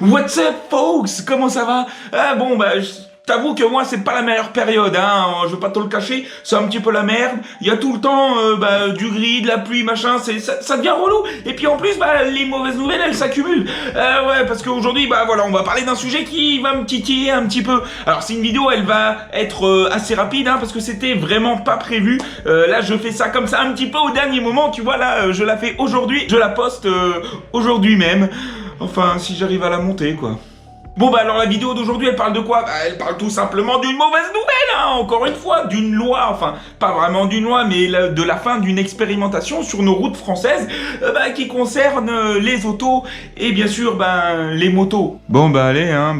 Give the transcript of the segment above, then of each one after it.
What's up, folks? Comment ça va? Ah bon, bah, t'avoue que moi, c'est pas la meilleure période, hein. Je vais pas te le cacher, c'est un petit peu la merde. Il y a tout le temps, du gris, de la pluie, machin, ça devient relou. Et puis en plus, les mauvaises nouvelles, elles s'accumulent. Ouais, parce qu'aujourd'hui, voilà, on va parler d'un sujet qui va me titiller un petit peu. Alors, c'est une vidéo, elle va être assez rapide, hein, parce que c'était vraiment pas prévu. Là, je fais ça comme ça un petit peu au dernier moment, tu vois, là, je la fais aujourd'hui, je la poste aujourd'hui même. Enfin, si j'arrive à la monter, quoi. Bon alors la vidéo d'aujourd'hui elle parle de quoi? Elle parle tout simplement d'une mauvaise nouvelle, hein, encore une fois, d'une loi, enfin pas vraiment d'une loi mais de la fin d'une expérimentation sur nos routes françaises qui concerne les autos et bien sûr les motos. Bon allez, hein,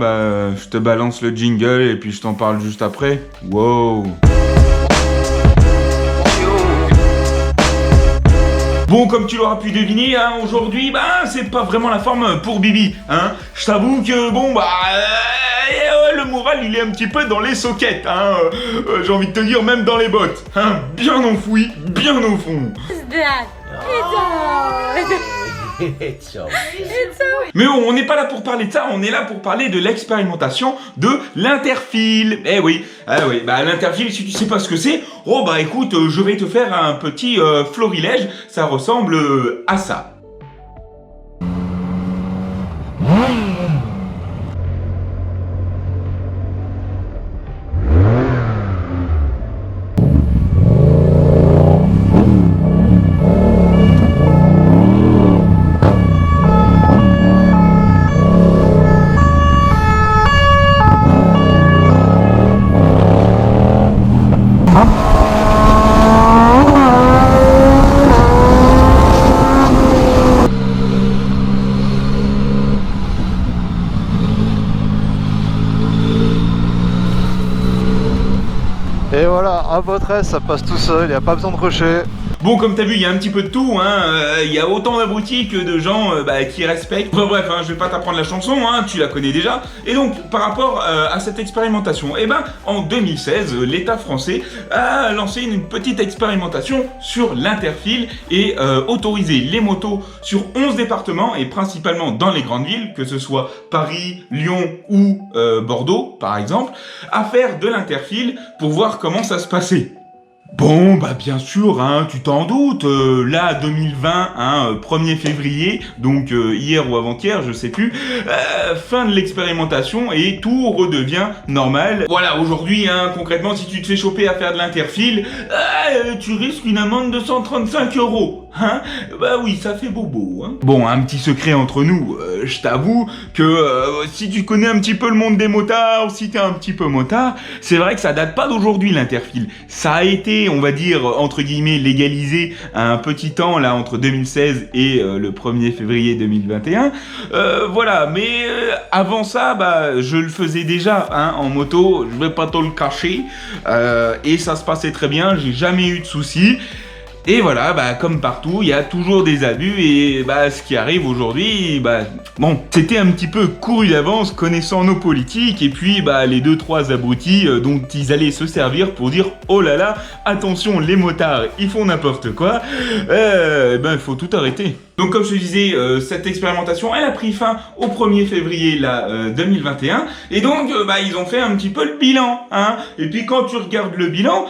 je te balance le jingle et puis je t'en parle juste après. Wow. Bon, comme tu l'auras pu deviner, hein, aujourd'hui, c'est pas vraiment la forme pour Bibi, hein. Je t'avoue que, le moral, il est un petit peu dans les sockets, hein. J'ai envie de te dire, même dans les bottes, hein. Bien enfoui, bien au fond. Mais on n'est pas là pour parler de ça, on est là pour parler de l'expérimentation de l'Interfil. Eh oui, l'Interfil, si tu sais pas ce que c'est, écoute, je vais te faire un petit florilège, ça ressemble à ça. Et voilà, à votre aise, ça passe tout seul, il n'y a pas besoin de rusher. Bon, comme t'as vu, il y a un petit peu de tout, hein. Il y a autant d'abrutis que de gens qui respectent. Enfin bref, je vais pas t'apprendre la chanson, hein, tu la connais déjà. Et donc, par rapport à cette expérimentation, en 2016, l'État français a lancé une petite expérimentation sur l'Interfil et autorisé les motos sur 11 départements et principalement dans les grandes villes, que ce soit Paris, Lyon ou Bordeaux, par exemple, à faire de l'Interfil pour voir comment ça se passait. Bon, bien sûr, hein, tu t'en doutes, là, 2020, 1er février, donc hier ou avant-hier, je sais plus, fin de l'expérimentation et tout redevient normal. Voilà, aujourd'hui, concrètement, si tu te fais choper à faire de l'Interfil, tu risques une amende de 135 €, hein. Oui, ça fait bobo, hein. Bon, un petit secret entre nous, je t'avoue que si tu connais un petit peu le monde des motards, si t'es un petit peu motard, c'est vrai que ça date pas d'aujourd'hui l'Interfil. Ça a été, on va dire, entre guillemets, légalisé à un petit temps, là, entre 2016 et le 1er février 2021. Voilà, mais avant ça, je le faisais déjà, en moto, je vais pas te le cacher, et ça se passait très bien, j'ai jamais eu de soucis. Et voilà, comme partout, il y a toujours des abus et ce qui arrive aujourd'hui, c'était un petit peu couru d'avance connaissant nos politiques et puis les 2-3 abrutis dont ils allaient se servir pour dire oh là là, attention les motards, ils font n'importe quoi, il faut tout arrêter. Donc comme je te disais, cette expérimentation, elle a pris fin au 1er février 2021 et donc ils ont fait un petit peu le bilan, hein. Et puis quand tu regardes le bilan,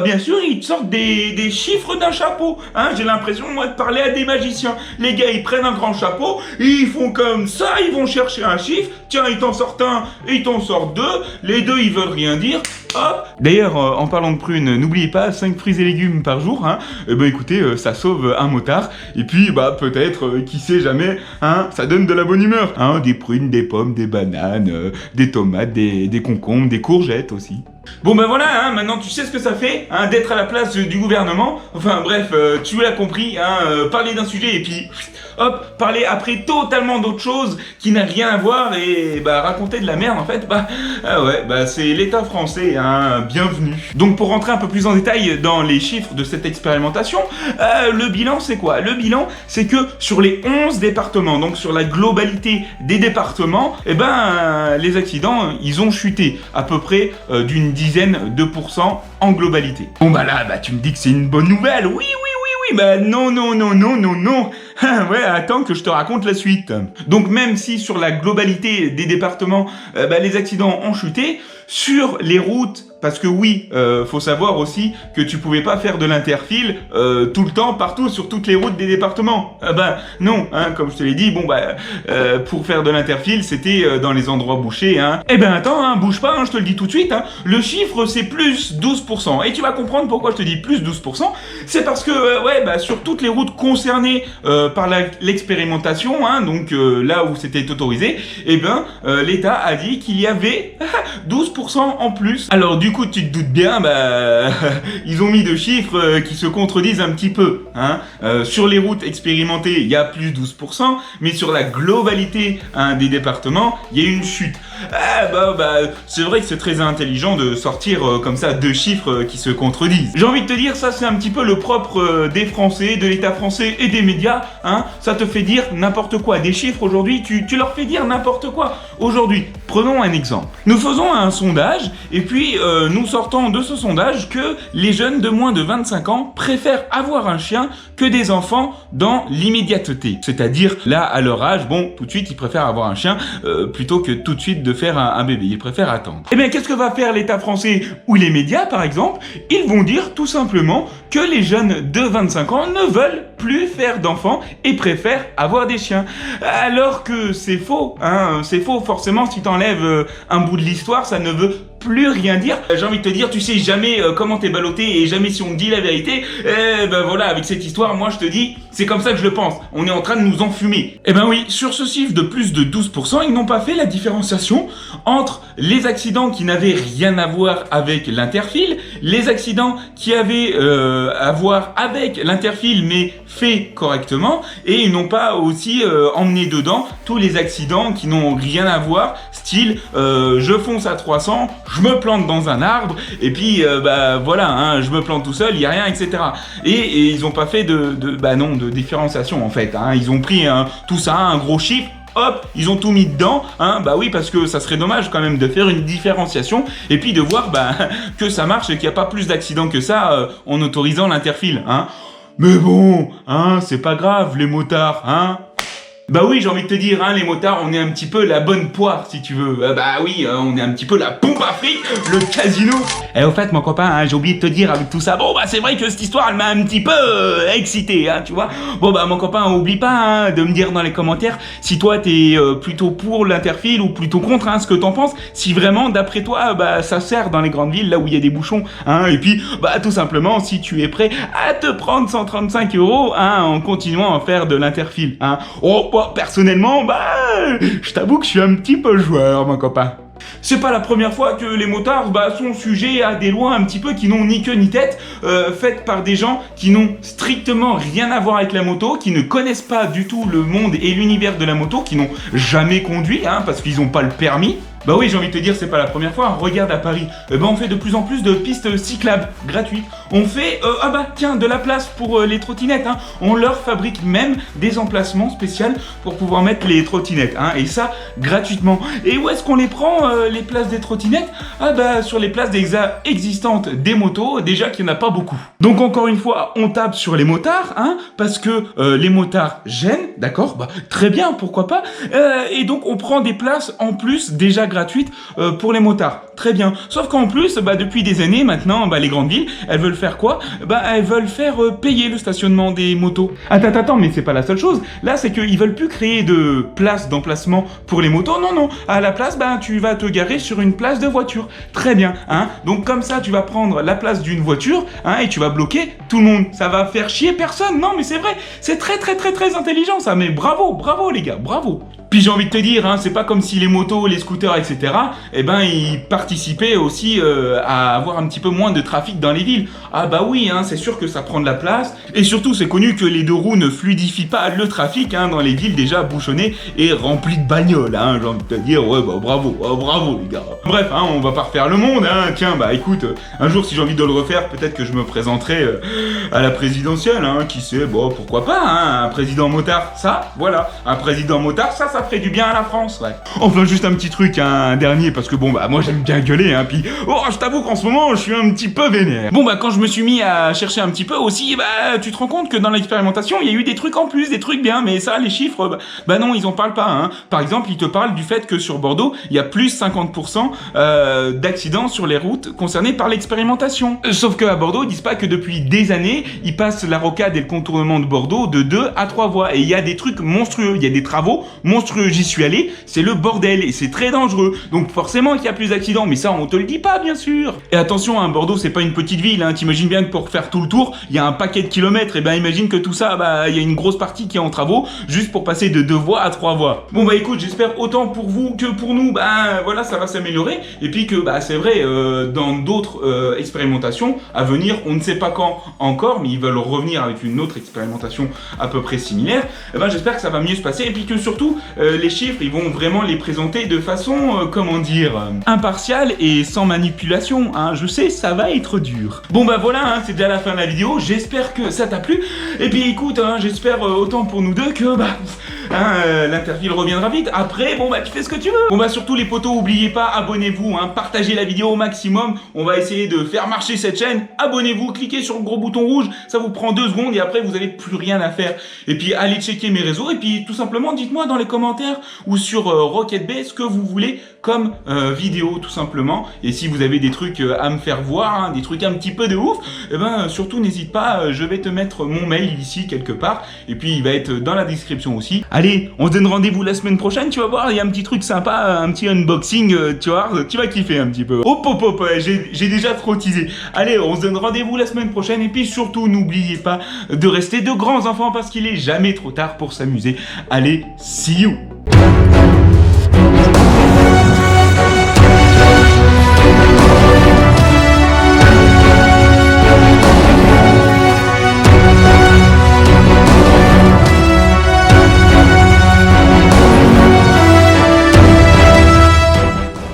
bien sûr ils te sortent des chiffres d'un chapeau, hein. J'ai l'impression moi de parler à des magiciens. Les gars ils prennent un grand chapeau, ils font comme ça, ils vont chercher un chiffre, tiens ils t'en sortent un, ils t'en sortent deux, les deux ils veulent rien dire, hop. D'ailleurs en parlant de prunes, n'oubliez pas 5 fruits et légumes par jour, hein. Écoutez, ça sauve un motard, et puis peut-être, qui sait jamais, hein, ça donne de la bonne humeur, hein, des prunes, des pommes, des bananes, des tomates, des concombres, des courgettes aussi. Bon voilà, hein, maintenant tu sais ce que ça fait, hein, d'être à la place du gouvernement. Enfin bref, tu l'as compris, hein, parler d'un sujet et puis hop, parler après totalement d'autre chose qui n'a rien à voir et raconter de la merde en fait, c'est l'État français, hein, bienvenue. Donc pour rentrer un peu plus en détail dans les chiffres de cette expérimentation, le bilan c'est quoi? Le bilan c'est que sur les 11 départements, donc sur la globalité des départements, les accidents ils ont chuté à peu près d'une dizaine de % en globalité. Bon là, tu me dis que c'est une bonne nouvelle, oui, non, Ouais, attends que je te raconte la suite. Donc même si sur la globalité des départements, les accidents ont chuté, sur les routes, parce que oui, faut savoir aussi que tu pouvais pas faire de l'interfile tout le temps, partout, sur toutes les routes des départements. Non, hein, comme je te l'ai dit, pour faire de l'interfile, c'était dans les endroits bouchés. Hein. Attends, hein, bouge pas, hein, je te le dis tout de suite. Hein, le chiffre, c'est plus 12%. Et tu vas comprendre pourquoi je te dis plus 12%. C'est parce que, sur toutes les routes concernées par l'expérimentation, hein, donc là où c'était autorisé, l'État a dit qu'il y avait 12% en plus. Alors du coup, tu te doutes bien, ils ont mis deux chiffres qui se contredisent un petit peu. Hein. Sur les routes expérimentées, il y a plus 12%, mais sur la globalité des départements, il y a une chute. C'est vrai que c'est très intelligent de sortir comme ça deux chiffres qui se contredisent. J'ai envie de te dire, ça c'est un petit peu le propre des Français, de l'État français et des médias. Hein. Ça te fait dire n'importe quoi. Des chiffres aujourd'hui, tu leur fais dire n'importe quoi. Aujourd'hui, prenons un exemple. Nous faisons un sondage et puis nous sortons de ce sondage que les jeunes de moins de 25 ans préfèrent avoir un chien que des enfants dans l'immédiateté. C'est-à-dire, là, à leur âge, tout de suite, ils préfèrent avoir un chien plutôt que tout de suite de faire un bébé. Ils préfèrent attendre. Qu'est-ce que va faire l'État français ou les médias, par exemple? Ils vont dire tout simplement que les jeunes de 25 ans ne veulent plus faire d'enfants et préfèrent avoir des chiens. Alors que c'est faux, hein. C'est faux, forcément, si t'enlèves un bout de l'histoire, ça ne veut plus rien dire. J'ai envie de te dire, tu sais jamais comment t'es ballotté et jamais si on te dit la vérité. Avec cette histoire, moi je te dis, c'est comme ça que je le pense. On est en train de nous enfumer. Oui, sur ce chiffre de plus de 12%, ils n'ont pas fait la différenciation entre les accidents qui n'avaient rien à voir avec l'interfile, les accidents qui avaient à voir avec l'interfile mais fait correctement, et ils n'ont pas aussi emmené dedans tous les accidents qui n'ont rien à voir, style je fonce à 300, je me plante dans un arbre, et puis je me plante tout seul, il n'y a rien, etc. Et ils n'ont pas fait de différenciation en fait. Hein. Ils ont pris tout ça, un gros chiffre, hop, ils ont tout mis dedans, hein, parce que ça serait dommage quand même de faire une différenciation et puis de voir que ça marche et qu'il n'y a pas plus d'accidents que ça en autorisant l'interfile, hein. Mais bon, hein, c'est pas grave, les motards, hein. Oui, j'ai envie de te dire, hein, les motards, on est un petit peu la bonne poire, si tu veux. On est un petit peu la pompe à fric, le casino. Et au fait, mon copain, hein, j'ai oublié de te dire avec tout ça, c'est vrai que cette histoire, elle m'a un petit peu excité, hein, tu vois. Mon copain, oublie pas hein, de me dire dans les commentaires si toi, t'es plutôt pour l'interfile ou plutôt contre, hein, ce que t'en penses. Si vraiment, d'après toi, ça sert dans les grandes villes, là où il y a des bouchons, hein. Et puis, tout simplement, si tu es prêt à te prendre 135 €, hein, en continuant à faire de l'interfile, hein. Personnellement, je t'avoue que je suis un petit peu joueur, mon copain. C'est pas la première fois que les motards sont sujets à des lois un petit peu qui n'ont ni queue ni tête, faites par des gens qui n'ont strictement rien à voir avec la moto, qui ne connaissent pas du tout le monde et l'univers de la moto, qui n'ont jamais conduit, hein, parce qu'ils n'ont pas le permis. Oui, j'ai envie de te dire, c'est pas la première fois. Regarde à Paris, on fait de plus en plus de pistes cyclables gratuites. On fait, de la place pour les trottinettes. Hein. On leur fabrique même des emplacements spéciaux pour pouvoir mettre les trottinettes. Hein, et ça, gratuitement. Et où est-ce qu'on les prend, les places des trottinettes? Sur les places existantes des motos, déjà qu'il n'y en a pas beaucoup. Donc encore une fois, on tape sur les motards, hein, parce que les motards gênent, d'accord? Très bien, pourquoi pas. Et donc on prend des places en plus déjà gratuite pour les motards. Très bien. Sauf qu'en plus, depuis des années maintenant, les grandes villes, elles veulent faire quoi? Elles veulent faire payer le stationnement des motos. Attends, mais c'est pas la seule chose. Là, c'est qu'ils veulent plus créer de places d'emplacement pour les motos. Non. À la place, tu vas te garer sur une place de voiture. Très bien, hein. Donc comme ça, tu vas prendre la place d'une voiture, hein, et tu vas bloquer tout le monde. Ça va faire chier personne. Non, mais c'est vrai. C'est très intelligent, ça. Mais bravo, les gars, bravo. Puis j'ai envie de te dire, hein, c'est pas comme si les motos, les scooters, etc., ils participaient aussi à avoir un petit peu moins de trafic dans les villes. Oui, hein, c'est sûr que ça prend de la place. Et surtout, c'est connu que les deux roues ne fluidifient pas le trafic, hein, dans les villes déjà bouchonnées et remplies de bagnoles. Hein, j'ai envie de te dire, bravo les gars. Bref, hein, on va pas refaire le monde. Hein. Tiens, écoute, un jour, si j'ai envie de le refaire, peut-être que je me présenterai à la présidentielle. Hein, qui sait, pourquoi pas, hein, un président motard, ça, voilà. Un président motard, ça ferait du bien à la France, ouais. Enfin, juste un petit truc, hein, un dernier parce que bon bah moi j'aime bien gueuler hein, puis oh je t'avoue qu'en ce moment je suis un petit peu vénère. Bon bah quand je me suis mis à chercher un petit peu aussi, bah tu te rends compte que dans l'expérimentation il y a eu des trucs en plus, des trucs bien, mais ça les chiffres, bah non ils en parlent pas hein. Par exemple ils te parlent du fait que sur Bordeaux il y a plus 50% d'accidents sur les routes concernées par l'expérimentation. Sauf qu'à Bordeaux ils disent pas que depuis des années ils passent la rocade et le contournement de Bordeaux de 2 à 3 voies et il y a des trucs monstrueux, il y a des travaux monstrueux, j'y suis allé, c'est le bordel et c'est très dangereux, donc forcément qu'il y a plus d'accidents, mais ça on te le dit pas bien sûr. Et attention hein, Bordeaux c'est pas une petite ville hein, t'imagines bien que pour faire tout le tour il y a un paquet de kilomètres, et ben imagine que tout ça, bah il y a une grosse partie qui est en travaux juste pour passer de 2 voies à 3 voies. Bon bah écoute, j'espère autant pour vous que pour nous, bah voilà ça va s'améliorer, et puis que bah c'est vrai dans d'autres expérimentations à venir, on ne sait pas quand encore, mais ils veulent revenir avec une autre expérimentation à peu près similaire, et ben j'espère que ça va mieux se passer, et puis que surtout les chiffres ils vont vraiment les présenter de façon comment dire impartiale et sans manipulation hein. Je sais ça va être dur. Bon bah voilà hein, c'est déjà la fin de la vidéo, j'espère que ça t'a plu, et puis écoute hein, j'espère autant pour nous deux que bah hein, l'interville reviendra vite. Après bon bah tu fais ce que tu veux. Bon bah surtout les potos, oubliez pas, abonnez-vous hein, partagez la vidéo au maximum, on va essayer de faire marcher cette chaîne. Abonnez-vous, cliquez sur le gros bouton rouge, ça vous prend 2 secondes et après vous avez plus rien à faire. Et puis allez checker mes réseaux, et puis tout simplement dites-moi dans les commentaires ou sur Rocket Bay ce que vous voulez comme vidéo tout simplement, et si vous avez des trucs à me faire voir hein, des trucs un petit peu de ouf, et ben surtout n'hésite pas, je vais te mettre mon mail ici quelque part, et puis il va être dans la description aussi. Allez, on se donne rendez-vous la semaine prochaine, tu vas voir, il y a un petit truc sympa, un petit unboxing, tu vois, tu vas kiffer un petit peu. Hop hop hop, j'ai déjà trop teasé. Allez, on se donne rendez-vous la semaine prochaine, et puis surtout n'oubliez pas de rester de grands enfants parce qu'il est jamais trop tard pour s'amuser. Allez, see you.